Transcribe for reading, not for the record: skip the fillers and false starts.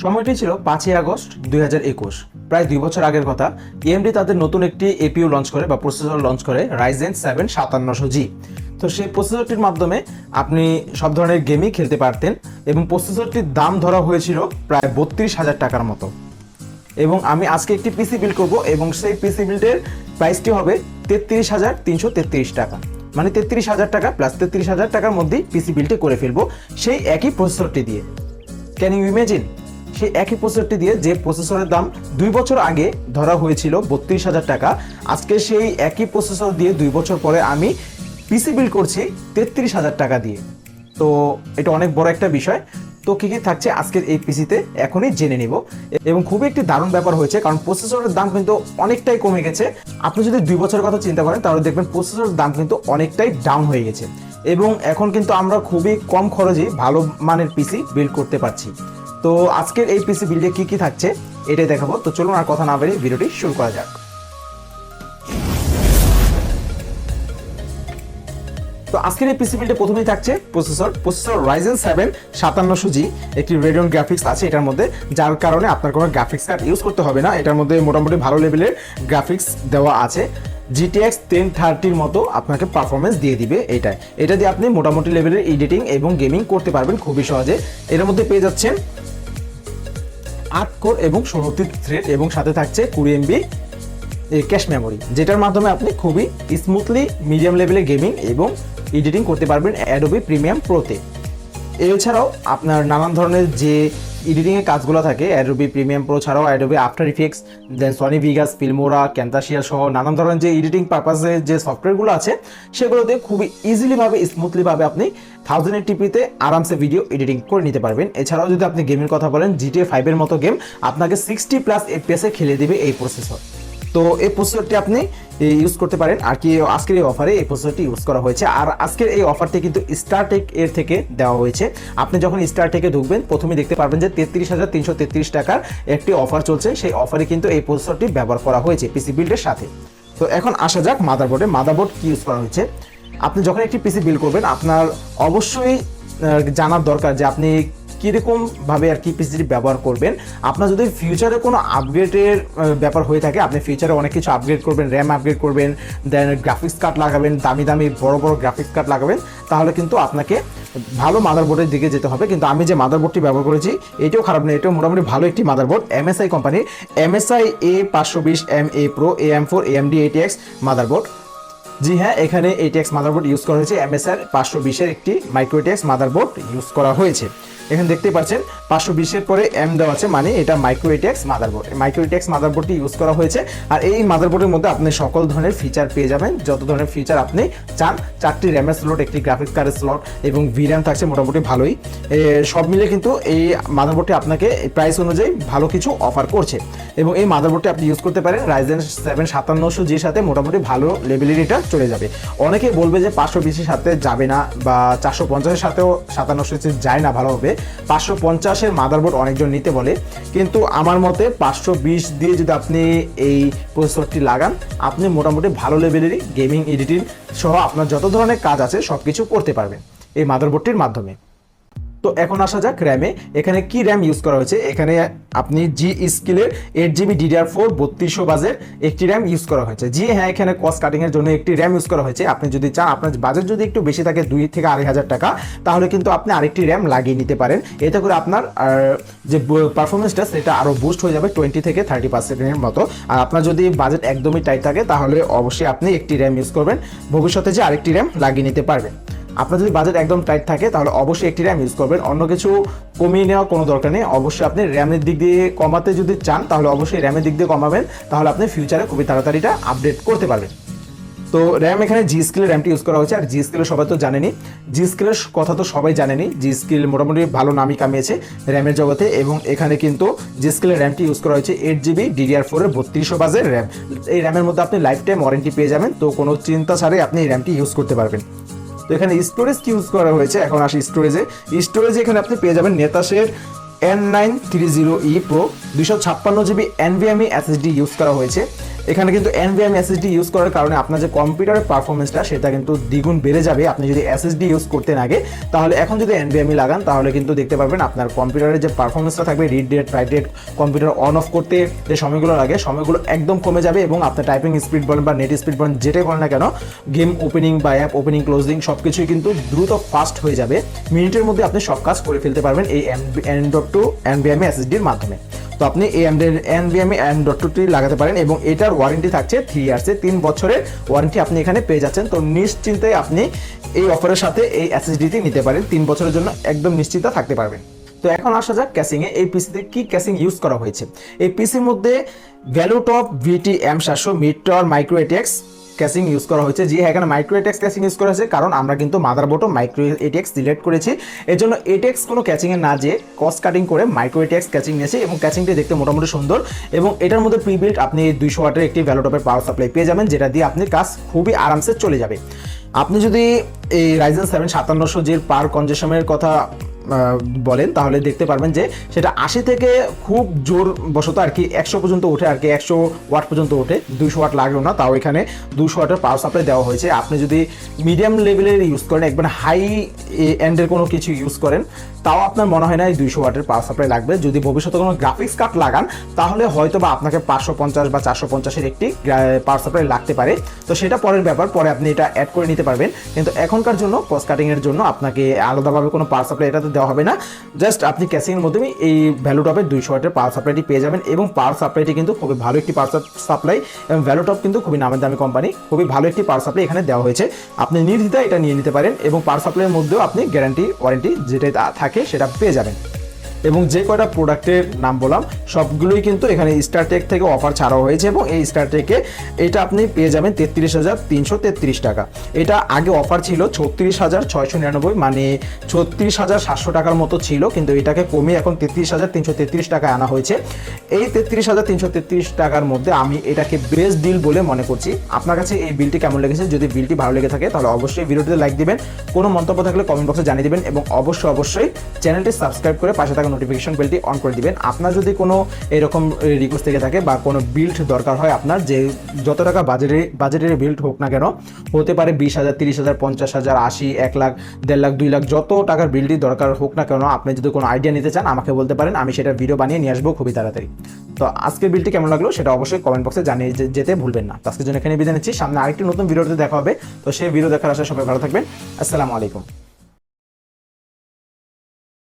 সময়টি ছিল 5 আগস্ট 2021। প্রায় 2 বছর আগের কথা। এএমডি তাদের নতুন একটি এপিইউ লঞ্চ করে বা প্রসেসর লঞ্চ করে, Ryzen 7 5700G। তো সেই প্রসেসরটির মাধ্যমে আপনি সব ধরনের গেমই খেলতে পারতেন এবং প্রসেসরটির দাম ধরা হয়েছিল প্রায় 32,000 টাকার মতো। এবং আমি আজকে একটি পিসি বিল্ড করব এবং সেই পিসি বিল্ডের প্রাইসটি হবে 33,333 টাকা, মানে 33,000 টাকা প্লাস 33,000 টাকার মধ্যেই পিসি বিল্ডটি করে ফেলবো সেই একই প্রসেসরটি দিয়ে। Can you imagine? সেই একই প্রসেসরটি দিয়ে, যে প্রসেসরের দাম 2 বছর আগে ধরা হয়েছিল 32,000 টাকা, আজকে সেই একই প্রসেসর দিয়ে 2 বছর পরে আমি পিসি বিল্ড করছি 33,000 টাকা দিয়ে। তো এটা অনেক বড় একটা বিষয়। তো কী কী থাকছে আজকের এই পিসিতে এখনই জেনে নিব। এবং খুবই একটি দারুণ ব্যাপার হয়েছে, কারণ প্রসেসরের দাম কিন্তু অনেকটাই কমে গেছে। আপনি যদি 2 বছরের কথা চিন্তা করেন তাহলে দেখবেন প্রসেসরের দাম কিন্তু অনেকটাই ডাউন হয়ে গেছে এবং এখন কিন্তু আমরা খুবই কম খরচে ভালো মানের পিসি বিল্ড করতে পারছি। তো আজকের এই পিসি বিল্ডে কি কি থাকছে এটাই দেখাবো। তো চলুন আর কথা না বাড়িয়ে ভিডিওটি শুরু করা যাক। তো আজকের এই পিসি বিল্ডে প্রথমেই থাকছে প্রসেসর Ryzen 7 5700G। একটি রেডিয়ন গ্রাফিক্স আছে এটার মধ্যে, যার কারণে আপনার কোনো গ্রাফিক্স কার্ড ইউজ করতে হবে না। এটার মধ্যে মোটামুটি ভালো লেভেলের গ্রাফিক্স দেওয়া আছে। GTX 1030 মতো আপনাকে পারফরমেন্স দিয়ে দিবে। এটা দিয়ে আপনি মোটামুটি লেভেলের এডিটিং এবং গেমিং করতে পারবেন খুবই সহজে। এর মধ্যে পেয়ে যাচ্ছেন 8 কোর এবং 16টি থ্রেড এবং সাথে থাকছে 20 MB ক্যাশ মেমোরি, যেটার মাধ্যমে আপনি খুবই স্মুথলি মিডিয়াম লেভেলে গেমিং এবং এডিটিং করতে পারবেন অ্যাডোবি প্রিমিয়াম প্রোতে। এছাড়াও আপনার নানান ধরনের যে এডিটিংয়ের কাজগুলো থাকে অ্যাডোবি প্রিমিয়াম প্রো ছাড়াও অ্যাডোবি আফটার ইফেক্টস, দেন সনি ভিগাস, ফিল্মোরা, ক্যামতাসিয়া সহ নানান ধরনের যে এডিটিং পারপাসে যে সফটওয়্যারগুলো আছে সেগুলোতে খুবই ইজিলিভাবে স্মুথলিভাবে আপনি 1080pতে আরামসে ভিডিও এডিটিং করে নিতে পারবেন। এছাড়াও যদি আপনি গেমের কথা বলেন, GTA 5 এর মতো গেম আপনাকে 60+ FPS খেলে দেবে এই প্রসেসর। তো এই প্রসেসরটি আপনি ইউজ করতে পারেন। আর কি আজকের এই অফারে এই প্রসেসরটি ইউজ করা হয়েছে। আর আজকের এই অফারটি কিন্তু স্টারটেক এর থেকে দেওয়া হয়েছে। আপনি যখন স্টারটেকে ঢুকবেন প্রথমে দেখতে পারবেন যে 33,333 টাকার একটি অফার চলছে। সেই অফারে কিন্তু এই প্রসেসরটি ব্যবহার করা হয়েছে পিসি বিল্ডের সাথে। তো এখন আসা যাক মাদারবোর্ড কি ইউজ করা হয়েছে। আপনি যখন একটি পিসি বিল্ড করবেন আপনার অবশ্যই জানার দরকার যে আপনি কীরকমভাবে আর কি পিসিটি ব্যবহার করবেন। আপনার যদি ফিউচারে কোনো আপগ্রেডের ব্যাপার হয়ে থাকে, আপনি ফিউচারে অনেক কিছু আপগ্রেড করবেন, র্যাম আপগ্রেড করবেন, দেন গ্রাফিক্স কার্ড লাগাবেন, দামি দামি বড় বড় গ্রাফিক্স কার্ড লাগাবেন, তাহলে কিন্তু আপনাকে ভালো মাদারবোর্ডের দিকে যেতে হবে। কিন্তু আমি যে মাদারবোর্ডটি ব্যবহার করেছি এটাও খারাপ নেই, এটাও মোটামুটি ভালো একটি মাদারবোর্ড। MSI কোম্পানির MSI A520MA Pro AM4 AMD ATX motherboard. জি হ্যাঁ, এখানে ATX মাদারবোর্ড ইউজ করা হয়েছে। MSI 520-এর একটি মাইক্রো ATX মাদারবোর্ড ইউজ করা হয়েছে। এখানে দেখতে পাচ্ছেন 520-এর পরে M দেওয়া আছে, মানে এটা micro ATX motherboard. Micro ATX মাদারবোর্ডটি ইউজ করা হয়েছে। আর এই মাদারবোর্ডের মধ্যে আপনি সকল ধরনের ফিচার পেয়ে যাবেন, যত ধরনের ফিচার আপনি চান। 4টি র্যামের স্লট, একটি গ্রাফিক্স কার্ডের স্লট এবং VRAM থাকছে মোটামুটি ভালোই। সব মিলে কিন্তু এই মাদারবোর্ডটি আপনাকে প্রাইস অনুযায়ী ভালো কিছু অফার করছে এবং এই মাদারবোর্ডটি আপনি ইউজ করতে পারেন Ryzen 7 5700Gর সাথে। মোটামুটি ভালো লেভেলের এটা চলে যাবে। অনেকে বলবে যে 520-এর সাথে যাবে না বা 450-এর সাথেও 5700 যায় না ভালোভাবে। 550-এর মাদারবোর্ড অনেকজন নিতে বলে, কিন্তু আমার মতে 520 দিয়ে যদি আপনি এই প্রসেসরটি লাগান আপনি মোটামুটি ভালো লেভেলেরই গেমিং এডিটিং সহ আপনার যত ধরনের কাজ আছে সব কিছু করতে পারবেন এই মাদারবোর্ডটির মাধ্যমে। তো এখন আসা যাক র্যামে। এখানে কি র্যাম ইউজ করা হয়েছে। এখানে আপনি G-Skill'ের 8GB DDR4 3200 বাজের একটি র্যাম ইউজ করা হয়েছে। জি হ্যাঁ, এখানে কস্ট কাটিংয়ের জন্য একটি র্যাম ইউজ করা হয়েছে। আপনি যদি চান, আপনার বাজেট যদি একটু বেশি থাকে 2 থেকে 2,500 টাকা, তাহলে কিন্তু আপনি আরেকটি র্যাম লাগিয়ে নিতে পারেন। এতে করে আপনার যে পারফরমেন্সটা সেটা আরও বুস্ট হয়ে যাবে 20 থেকে 30%-এর মতো। আর আপনার যদি বাজেট একদমই টাইট থাকে তাহলে অবশ্যই আপনি একটি র্যাম ইউজ করবেন, ভবিষ্যতে যে আরেকটি র্যাম লাগিয়ে নিতে পারবেন। আপনার যদি বাজেট একদম টাইট থাকে তাহলে অবশ্যই একটি র্যাম ইউজ করবেন, অন্য কিছু কমিয়ে নেওয়ার কোনো দরকার নেই। অবশ্যই আপনি র্যামের দিক দিয়ে কমাতে যদি চান তাহলে অবশ্যই র্যামের দিক দিয়ে কমাবেন, তাহলে আপনি ফিউচারে খুবই তাড়াতাড়ি এটা আপডেট করতে পারবেন। তো র্যাম এখানে G-Skill'ের র্যামটি ইউজ করা হয়েছে। আর G-Skill'ের সবাই তো জানেনি, G-Skill'ের কথা তো সবাই জানেনি। G-Skill মোটামুটি ভালো নামই কামিয়েছে র্যামের জগতে এবং এখানে কিন্তু G-Skill'ের র্যামটি ইউজ করা হয়েছে 8GB DDR4-এর 3200 বাজের র্যাম। এই র্যামের মধ্যে আপনি লাইফ টাইম ওয়ারেন্টি পেয়ে যাবেন, তো কোনো চিন্তা ছাড়াই আপনি এই র্যামটি ইউজ করতে পারবেন। তো এখানে স্টোরেজ কি ইউজ করা হয়েছে। এখন আসি স্টোরেজে এখানে আপনি পেয়ে যাবেন নেতাসের N930E Pro 256GB NVMe SSD use করা হয়েছে। এখানে কিন্তু NVMe SSD ইউজ করার কারণে আপনার যে কম্পিউটারের পারফরমেন্সটা সেটা কিন্তু দ্বিগুণ বেড়ে যাবে আপনি যদি SSD ইউজ করতে আগে। তাহলে এখন যদি NVMe লাগান তাহলে কিন্তু দেখতে পারবেন আপনার কম্পিউটারের যে পারফরমেন্সটা থাকবে, read rate, right rate, computer on of করতে যে সময়গুলো লাগে সময়গুলো একদম কমে যাবে এবং আপনার টাইপিং স্পিড বলেন বা নেট স্পিড বলেন যেটাই বলেন না কেন, গেম ওপেনিং বা অ্যাপ ওপেনিং ক্লোজিং সব কিছুই কিন্তু দ্রুত ফাস্ট হয়ে যাবে। মিনিটের মধ্যে আপনি সব কাজ করে ফেলতে পারবেন এই M.2 NVMe SSDর মাধ্যমে। তো আপনি এই NVMe M.2 লাগাতে পারেন এবং এটার ওয়ারেন্টি থাকছে 3 ইয়ার্সে, 3 বছরের ওয়ারেন্টি আপনি এখানে পেয়ে যাচ্ছেন। তো নিশ্চিন্তে আপনি এই অফারের সাথে এই SSDটি নিতে পারেন, 3 বছরের জন্য একদম নিশ্চিন্ত থাকতে পারবেন। তো এখন আসা যাক ক্যাসিংয়ে। এই পিসিতে কি ক্যাসিং ইউজ করা হয়েছে? এই পিসির মধ্যে ভ্যালুটপ VT M700 mid tower micro ATX casing use করা হয়েছে। জি হ্যাঁ, এখানে মাইক্রো ATX ক্যাসিং ইউজ করা হয়েছে কারণ আমরা কিন্তু মাদারবোর্ডও মাইক্রো ATX সিলেক্ট করেছি। এর জন্য ATX কোনো ক্যাচিংয়ে না যেয়ে কস্ট কাটিং করে মাইক্রো ATX ক্যাচিং নিয়েছি এবং ক্যাচিংটি দেখতে মোটামুটি সুন্দর। এবং এটার মধ্যে প্রিবিল্ট আপনি 200 ওয়াটের একটি ভ্যালুটপের পাওয়ার সাপ্লাই পেয়ে যাবেন, যেটা দিয়ে আপনি কাজ খুবই আরামসে চলে যাবে। আপনি যদি এই Ryzen 7 5700Gর পাওয়ার কনজাম্পশনের কথা বলেন তাহলে দেখতে পারবেন যে সেটা 80 থেকে খুব জোর বশত আর কি 100 পর্যন্ত ওঠে, আর কি 100 ওয়াট পর্যন্ত ওঠে, 200 ওয়াট লাগলো না, তাও এখানে 200 ওয়াটের পাওয়ার সাপ্লাই দেওয়া হয়েছে। আপনি যদি মিডিয়াম লেভেলের ইউজ করেন, একবার হাই এন্ডের কোনো কিছু ইউজ করেন, তাও আপনার মনে হয় না এই 200 ওয়াটের পাওয়ার সাপ্লাই লাগবে। যদি ভবিষ্যতে কোনো গ্রাফিক্স কার্ড লাগান তাহলে হয়তো বা আপনাকে 550 বা 450-এর একটি পাওয়ার সাপ্লাই লাগতে পারে। তো সেটা পরের ব্যাপার, পরে আপনি এটা অ্যাড করে নিতে পারবেন। কিন্তু এখনকার জন্য কস্ট কাটিংয়ের জন্য আপনাকে আলাদাভাবে কোনো পাওয়ার সাপ্লাই এটাতে দেওয়া হবে না। জাস্ট আপনি ক্যাসিংয়ের মাধ্যমে এই ভ্যালুটপের 200 ওয়াটের পাওয়ার সাপ্লাইটি পেয়ে যাবেন এবং পাওয়ার সাপ্লাইটি কিন্তু খুবই ভালো একটি পাওয়ার সাপ্লাই এবং ভ্যালুটপ কিন্তু খুবই নামের দামি কোম্পানি, খুবই ভালো একটি পাওয়ার সাপ্লাই এখানে দেওয়া হয়েছে। আপনি নির্দ্বিধায় এটা নিয়ে নিতে পারেন এবং পাওয়ার সাপ্লাইয়ের মধ্যেও আপনি গ্যারান্টি ওয়ারেন্টি যেটাই থাকে সেটা পেয়ে যাবেন। এবং যে কয়টা প্রোডাক্টের নাম বললাম সবগুলোই কিন্তু এখানে স্টারটেক থেকে অফার ছাড়াও হয়েছে এবং এই স্টারটেকে এটা আপনি পেয়ে যাবেন 33,333 টাকা। এটা আগে অফার ছিল 36,699, মানে 36,700 টাকার মতো ছিল, কিন্তু এটাকে কমিয়ে এখন 33,333 টাকায় আনা হয়েছে। এই 33,333 টাকার মধ্যে আমি এটাকে বেস্ট ডিল বলে মনে করছি। আপনার কাছে এই বিলটি কেমন লেগেছে? যদি বিলটি ভালো লেগে থাকে তাহলে অবশ্যই ভিডিওটিতে লাইক দিবেন, কোনো মন্তব্য থাকলে কমেন্ট বক্সে জানিয়ে দিবেন এবং অবশ্যই চ্যানেলটি সাবস্ক্রাইব করে পাশে থাকা নোটিফিকেশন বেলটি অন করে দিবেন। আপনার যদি কোনো এরকম রিকোয়েস্ট থেকে থাকে বা কোনো বিল্ড দরকার হয় আপনার, যে যত টাকা বাজেটের বিল্ড হোক না কেন, হতে পারে 20,000, 30,000, 50,000, 80, 1 লাখ, 1.5 লাখ, 2 লাখ, যত টাকার বিল্ডই দরকার হোক না কেন, আপনি যদি কোনো আইডিয়া নিতে চান আমাকে বলতে পারেন, আমি সেটা ভিডিও বানিয়ে নিয়ে আসবো খুবই তাড়াতাড়ি। তো আজকের বিলটি কেমন লাগলো সেটা অবশ্যই কমেন্ট বক্সে জানিয়ে যেতে ভুলবেন না। আজকের জন্য এখানে বিদায় নিচ্ছি, সামনে আরেকটি নতুন ভিডিওতে দেখা হবে। তো সেই ভিডিও দেখার আশায় সবাই ভালো থাকবেন। আসসালামু আলাইকুম।